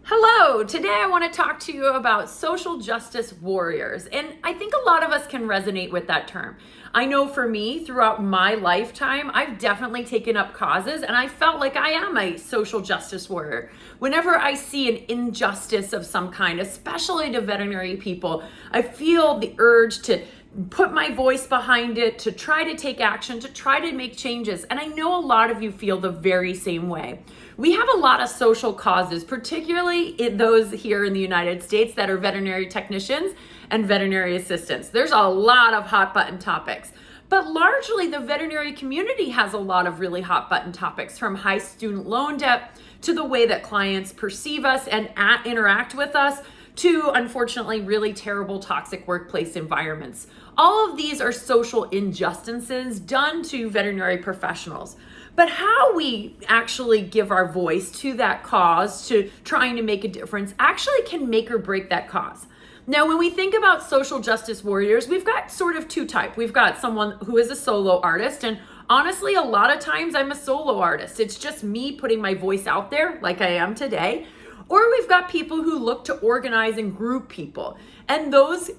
Hello, today I want to talk to you about social justice warriors. And I think a lot of us can resonate with that term. I know for me, throughout my lifetime, I've definitely taken up causes and I felt like I am a social justice warrior. Whenever I see an injustice of some kind, especially to veterinary people, I feel the urge to put my voice behind it, to try to take action, to try to make changes. And I know a lot of you feel the very same way. We have a lot of social causes, particularly in those here in the United States that are veterinary technicians and veterinary assistants. There's a lot of hot button topics. But largely the veterinary community has a lot of really hot button topics, from high student loan debt to the way that clients perceive us and interact with us, to unfortunately really terrible toxic workplace environments. All of these are social injustices done to veterinary professionals. But how we actually give our voice to that cause, to trying to make a difference, actually can make or break that cause. Now, when we think about social justice warriors, we've got sort of two types. We've got someone who is a solo artist, and honestly, a lot of times I'm a solo artist. It's just me putting my voice out there like I am today. Or we've got people who look to organize and group people. And those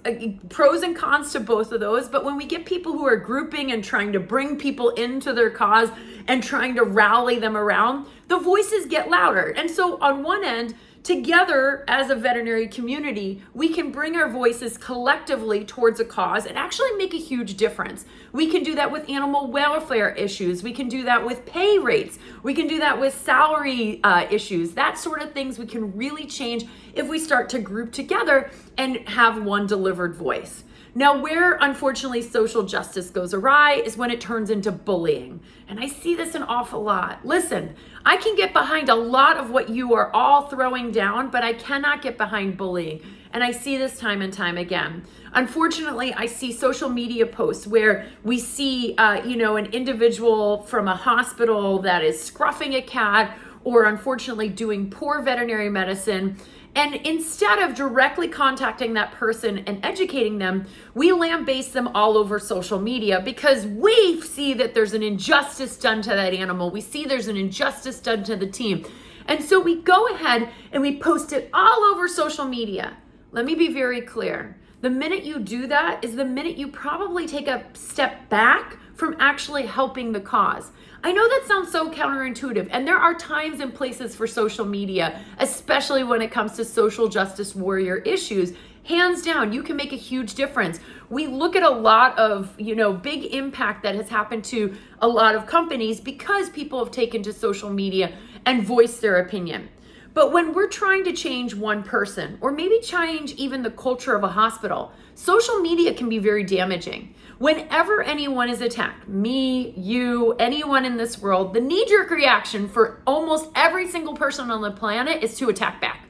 pros and cons to both of those. But when we get people who are grouping and trying to bring people into their cause and trying to rally them around, the voices get louder. And so on one end, together as a veterinary community, we can bring our voices collectively towards a cause and actually make a huge difference. We can do that with animal welfare issues. We can do that with pay rates. We can do that with salary issues. That sort of things we can really change if we start to group together and have one delivered voice. Now, where unfortunately social justice goes awry is when it turns into bullying. And I see this an awful lot. Listen, I can get behind a lot of what you are all throwing down, but I cannot get behind bullying. And I see this time and time again. Unfortunately, I see social media posts where we see, an individual from a hospital that is scruffing a cat or unfortunately doing poor veterinary medicine. And instead of directly contacting that person and educating them, we lambaste them all over social media because we see that there's an injustice done to that animal. We see there's an injustice done to the team. And so we go ahead and we post it all over social media. Let me be very clear. The minute you do that is the minute you probably take a step back from actually helping the cause. I know that sounds so counterintuitive, and there are times and places for social media, especially when it comes to social justice warrior issues. Hands down, you can make a huge difference. We look at a lot of, big impact that has happened to a lot of companies because people have taken to social media and voiced their opinion. But when we're trying to change one person, or maybe change even the culture of a hospital, social media can be very damaging. Whenever anyone is attacked, me, you, anyone in this world, the knee-jerk reaction for almost every single person on the planet is to attack back.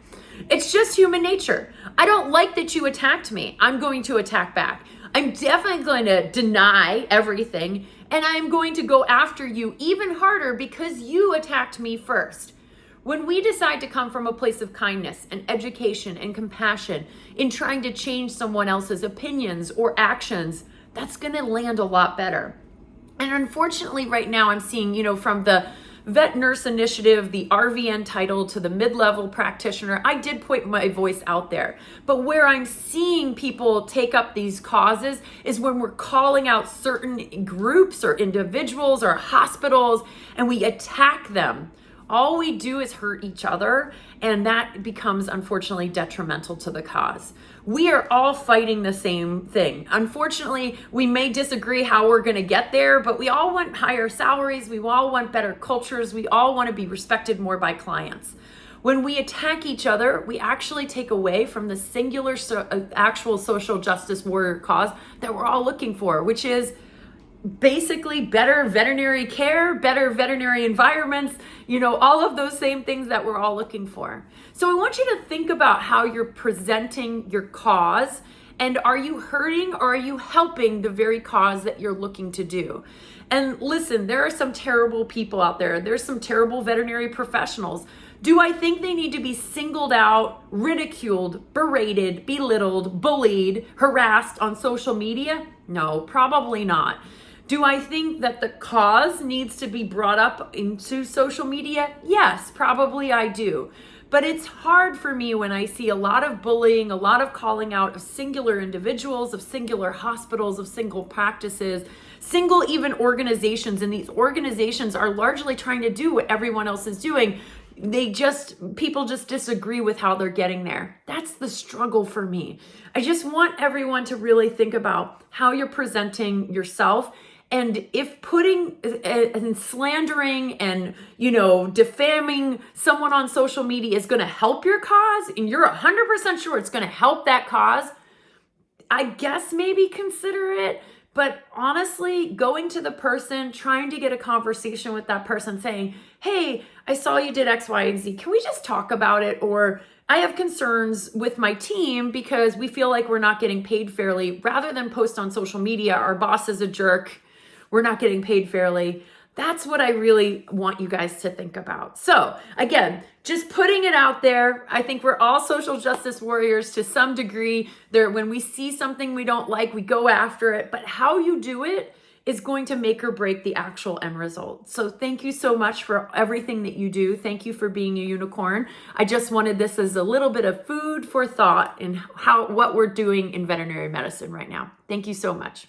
It's just human nature. I don't like that you attacked me. I'm going to attack back. I'm definitely going to deny everything, and I'm going to go after you even harder because you attacked me first. When we decide to come from a place of kindness and education and compassion in trying to change someone else's opinions or actions, that's going to land a lot better. And unfortunately, right now I'm seeing, from the Vet Nurse Initiative, the RVN title, to the mid-level practitioner, I did put my voice out there. But where I'm seeing people take up these causes is when we're calling out certain groups or individuals or hospitals and we attack them. All we do is hurt each other, and that becomes, unfortunately, detrimental to the cause. We are all fighting the same thing. Unfortunately, we may disagree how we're going to get there, but we all want higher salaries. We all want better cultures. We all want to be respected more by clients. When we attack each other, we actually take away from the singular actual social justice warrior cause that we're all looking for, which is basically better veterinary care, better veterinary environments, all of those same things that we're all looking for. So I want you to think about how you're presenting your cause, and are you hurting or are you helping the very cause that you're looking to do? And listen, there are some terrible people out there. There's some terrible veterinary professionals. Do I think they need to be singled out, ridiculed, berated, belittled, bullied, harassed on social media? No, probably not. Do I think that the cause needs to be brought up into social media? Yes, probably I do. But it's hard for me when I see a lot of bullying, a lot of calling out of singular individuals, of singular hospitals, of single practices, single even organizations. And these organizations are largely trying to do what everyone else is doing. People just disagree with how they're getting there. That's the struggle for me. I just want everyone to really think about how you're presenting yourself. And if putting and slandering and, defaming someone on social media is going to help your cause, and you're 100% sure it's going to help that cause, I guess maybe consider it. But honestly, going to the person, trying to get a conversation with that person, saying, hey, I saw you did X, Y, and Z. Can we just talk about it? Or I have concerns with my team because we feel like we're not getting paid fairly. Rather than post on social media, our boss is a jerk, we're not getting paid fairly. That's what I really want you guys to think about. So again, just putting it out there. I think we're all social justice warriors to some degree. When we see something we don't like, we go after it. But how you do it is going to make or break the actual end result. So thank you so much for everything that you do. Thank you for being a unicorn. I just wanted this as a little bit of food for thought in what we're doing in veterinary medicine right now. Thank you so much.